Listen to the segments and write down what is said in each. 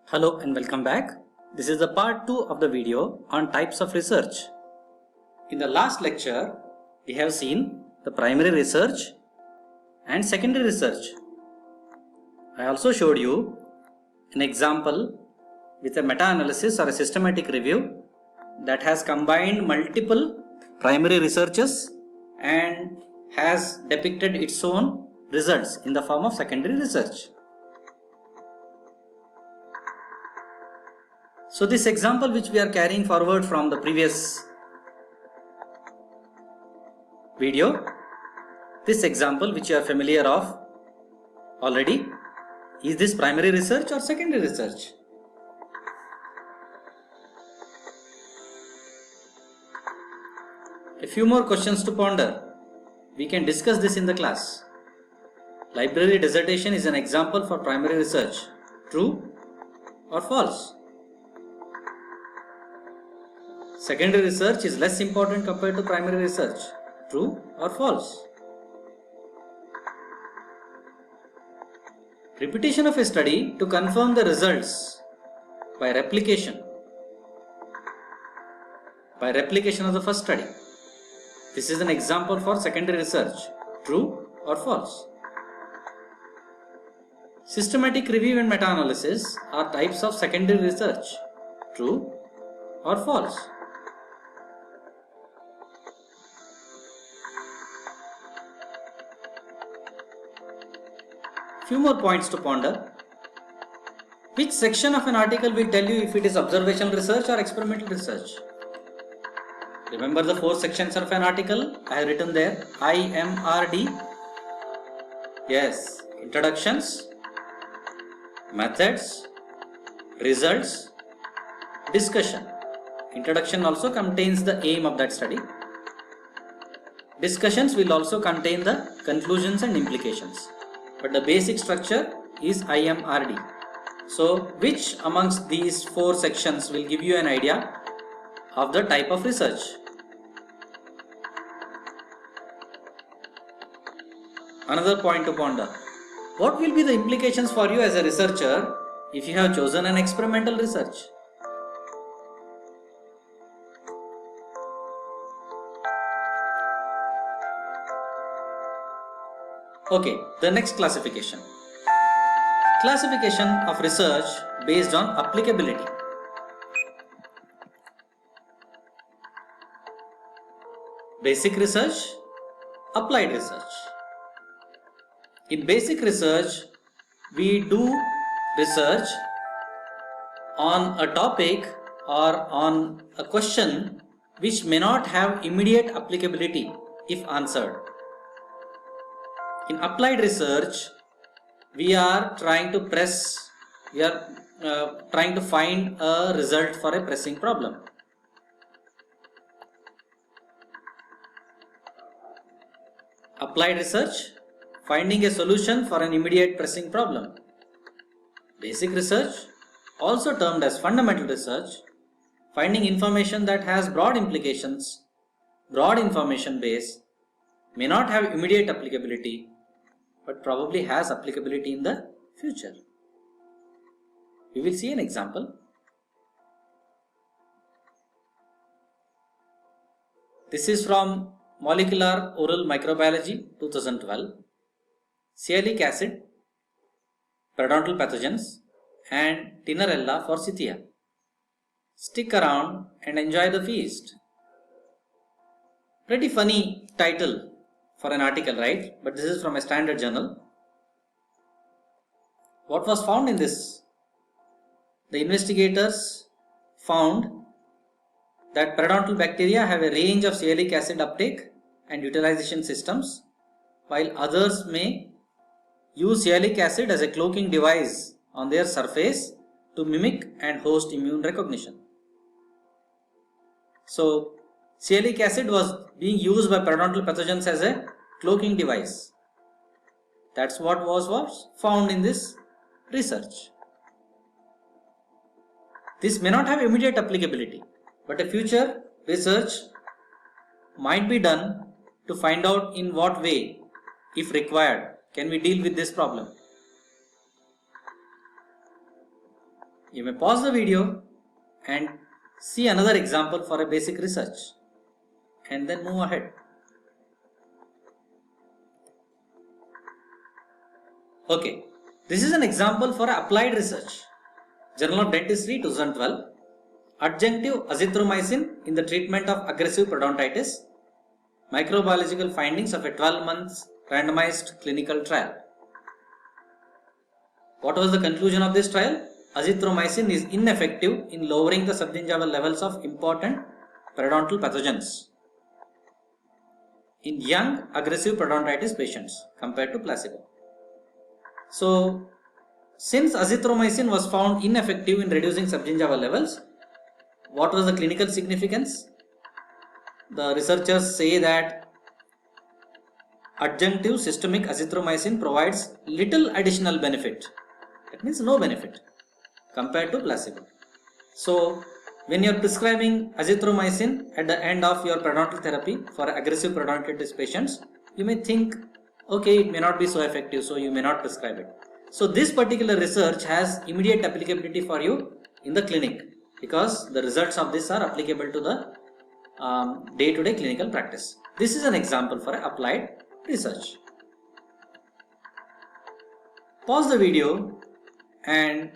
Hello and welcome back. This is the part 2 of the video on types of research. In the last lecture, we have seen the primary research and secondary research. I also showed you an example with a meta-analysis or a systematic review that has combined multiple primary researches and has depicted its own results in the form of secondary research. So this example which we are carrying forward from the previous video, this example which you are familiar of already, is this primary research or secondary research? A few more questions to ponder. We can discuss this in the class. Library dissertation is an example for primary research. True or false? Secondary research is less important compared to primary research. True or false? Repetition of a study to confirm the results by replication. By replication of the first study. This is an example for secondary research. True or false? Systematic review and meta-analysis are types of secondary research. True or false? Few more points to ponder. Which section of an article will tell you if it is observational research or experimental research? Remember the 4 sections of an article? I have written there IMRD. Yes, introductions, methods, results, discussion. Introduction also contains the aim of that study. Discussions will also contain the conclusions and implications. But the basic structure is IMRD. So, which amongst these 4 sections will give you an idea of the type of research? Another point to ponder. What will be the implications for you as a researcher if you have chosen an experimental research? Okay, the next classification. Classification of research based on applicability. Basic research, applied research. In basic research, we do research on a topic or on a question which may not have immediate applicability if answered. In applied research, we are trying to find a result for a pressing problem. Applied research, finding a solution for an immediate pressing problem. Basic research, also termed as fundamental research, finding information that has broad implications, broad information base, may not have immediate applicability, but probably has applicability in the future. We will see an example. This is from Molecular Oral Microbiology 2012. Sialic acid, periodontal pathogens, and Tinarella forsythia. Stick around and enjoy the feast. Pretty funny title for an article, right? But this is from a standard journal. What was found in this? The investigators found that periodontal bacteria have a range of sialic acid uptake and utilization systems, while others may use sialic acid as a cloaking device on their surface to mimic and host immune recognition. So, sialic acid was being used by periodontal pathogens as a cloaking device. That's what was found in this research. This may not have immediate applicability, but a future research might be done to find out in what way, if required, can we deal with this problem. You may pause the video and see another example for a basic research and then move ahead. Okay, this is an example for applied research. Journal of Dentistry 2012. Adjunctive azithromycin in the treatment of aggressive periodontitis. Microbiological findings of a 12 months randomized clinical trial. What was the conclusion of this trial? Azithromycin is ineffective in lowering the subgingival levels of important periodontal pathogens in young aggressive periodontitis patients compared to placebo. So, since azithromycin was found ineffective in reducing subgingival levels, what was the clinical significance? The researchers say that adjunctive systemic azithromycin provides little additional benefit. That means no benefit compared to placebo. So, when you are prescribing azithromycin at the end of your periodontal therapy for aggressive periodontitis patients, you may think, okay, it may not be so effective, so you may not prescribe it. So, this particular research has immediate applicability for you in the clinic because the results of this are applicable to the day-to-day clinical practice. This is an example for applied research. Pause the video and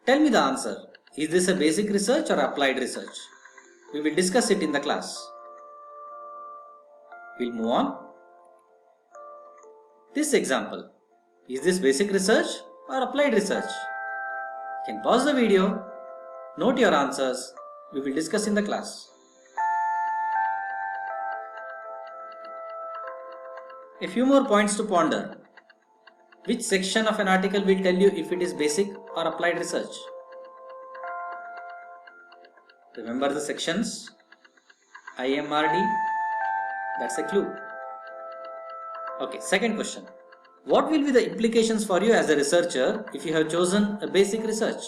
tell me the answer. Is this a basic research or applied research? We will discuss it in the class. We'll move on. This example. Is this basic research or applied research? You can pause the video, note your answers. We will discuss in the class. A few more points to ponder. Which section of an article will tell you if it is basic or applied research? Remember the sections? IMRD, that's a clue. Okay, second question. What will be the implications for you as a researcher if you have chosen a basic research?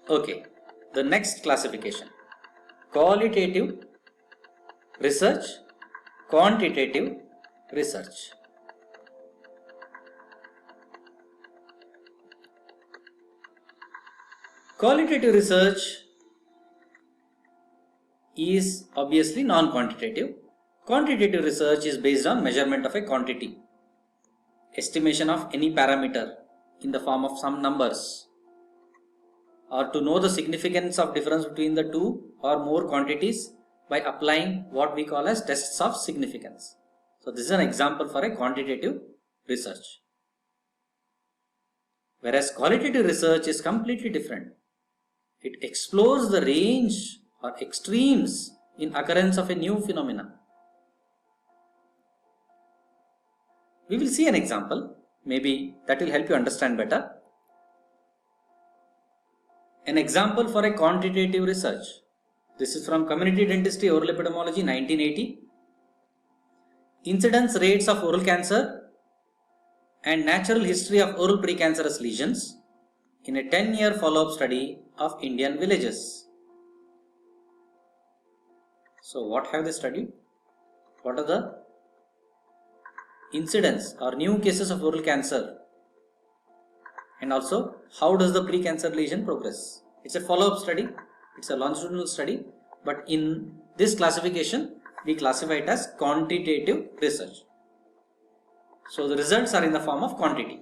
Okay, the next classification. Qualitative research, quantitative research. Qualitative research is obviously non-quantitative. Quantitative research is based on measurement of a quantity, estimation of any parameter in the form of some numbers, or to know the significance of difference between the two or more quantities by applying what we call as tests of significance. So this is an example for a quantitative research. Whereas qualitative research is completely different. It explores the range or extremes in occurrence of a new phenomena. We will see an example, maybe that will help you understand better. An example for a quantitative research. This is from Community Dentistry Oral Epidemiology 1980. Incidence rates of oral cancer and natural history of oral precancerous lesions in a 10-year follow-up study of Indian villages. So what have they studied? What are the incidence or new cases of oral cancer? And also, how does the precancer lesion progress? It's a follow-up study, it's a longitudinal study, but in this classification, we classify it as quantitative research. So the results are in the form of quantity,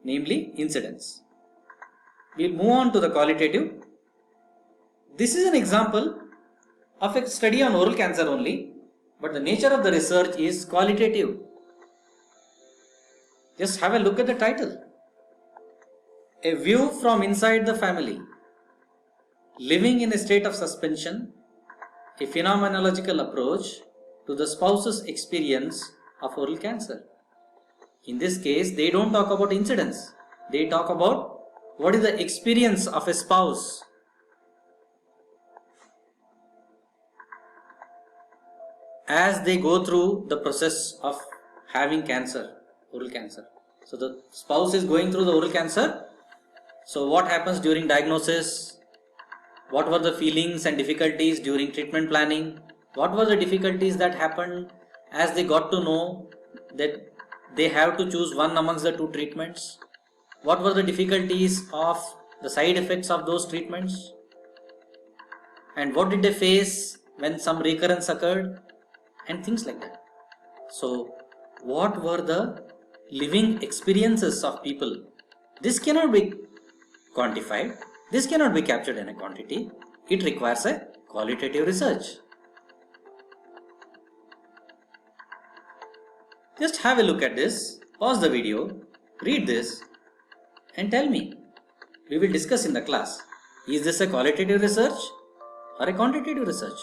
namely incidence. We'll move on to the qualitative. This is an example of a study on oral cancer only, but the nature of the research is qualitative. Just have a look at the title. A view from inside the family. Living in a state of suspension, a phenomenological approach to the spouse's experience of oral cancer. In this case, they don't talk about incidence. They talk about what is the experience of a spouse as they go through the process of having cancer, oral cancer. So the spouse is going through the oral cancer. So what happens during diagnosis, What were the feelings and difficulties during treatment planning? What were the difficulties that happened as they got to know that they have to choose one amongst the two treatments? What were the difficulties of the side effects of those treatments? And what did they face when some recurrence occurred? And things like that. So, what were the living experiences of people? This cannot be quantified. This cannot be captured in a quantity. It requires a qualitative research. Just have a look at this, pause the video, read this and tell me. We will discuss in the class. Is this a qualitative research or a quantitative research?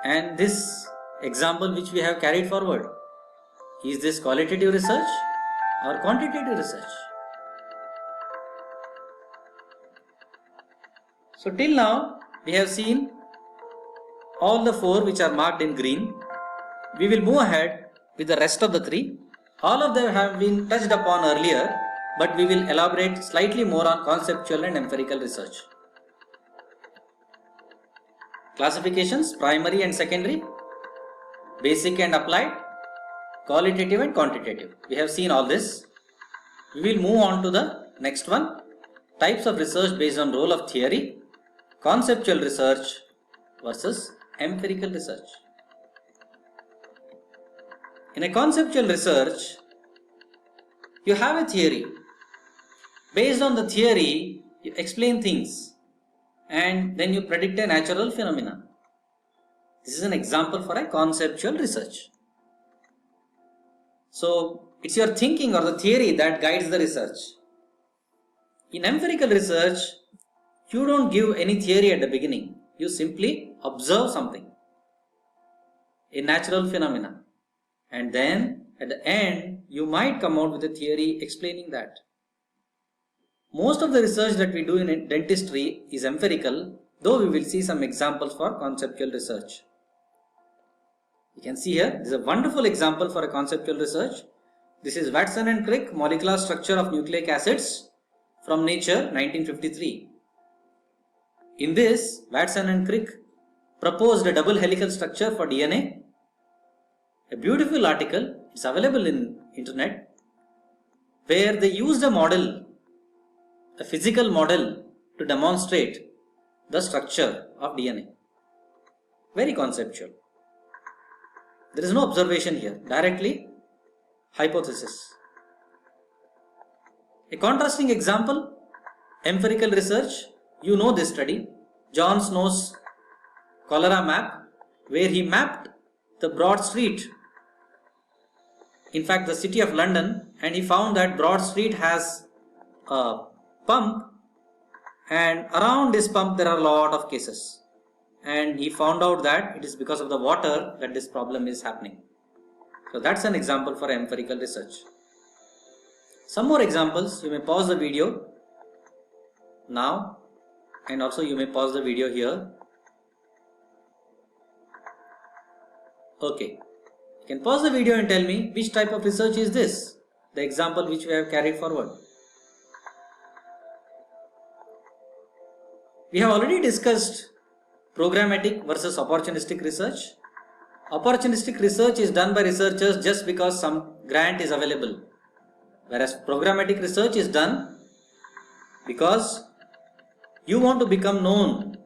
And this example which we have carried forward, is this qualitative research or quantitative research? So till now we have seen all the four which are marked in green. We will move ahead with the rest of the three. All of them have been touched upon earlier, but we will elaborate slightly more on conceptual and empirical research. Classifications, primary and secondary, basic and applied, qualitative and quantitative. We have seen all this. We will move on to the next one. Types of research based on role of theory, conceptual research versus empirical research. In a conceptual research, you have a theory. Based on the theory, you explain things and then you predict a natural phenomena. This is an example for a conceptual research. So, it's your thinking or the theory that guides the research. In empirical research, you don't give any theory at the beginning. You simply observe something, a natural phenomena. And then at the end, you might come out with a theory explaining that. Most of the research that we do in dentistry is empirical, though we will see some examples for conceptual research. You can see here, this is a wonderful example for a conceptual research. This is Watson and Crick, Molecular Structure of Nucleic Acids from Nature, 1953. In this, Watson and Crick proposed a double helical structure for DNA. A beautiful article, it's available in internet, where they used a model, a physical model to demonstrate the structure of DNA. Very conceptual. There is no observation here, directly hypothesis. A contrasting example, empirical research. You know this study, John Snow's cholera map, where he mapped the Broad Street, in fact the city of London, and he found that Broad Street has a pump, and around this pump there are a lot of cases, and he found out that it is because of the water that this problem is happening. So that's an example for empirical research. Some more examples. You may pause the video now, and also you may pause the video here. Okay, you can pause the video and tell me which type of research is this, the example which we have carried forward. We have already discussed programmatic versus opportunistic research. Opportunistic research is done by researchers just because some grant is available, whereas programmatic research is done because you want to become known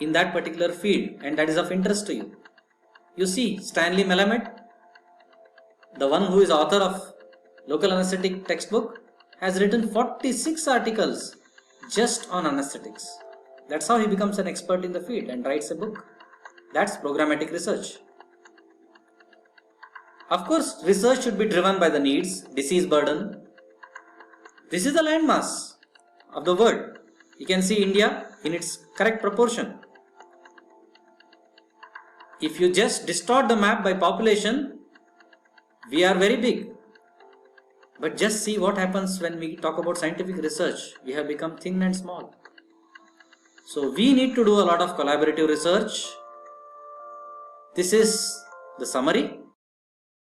in that particular field and that is of interest to you. You see, Stanley Melamed, the one who is author of Local Anesthetic textbook, has written 46 articles just on anesthetics. That's how he becomes an expert in the field and writes a book. That's programmatic research. Of course, research should be driven by the needs, disease burden. This is the landmass of the world. You can see India in its correct proportion. If you just distort the map by population, we are very big. But just see what happens when we talk about scientific research. We have become thin and small. So we need to do a lot of collaborative research. This is the summary.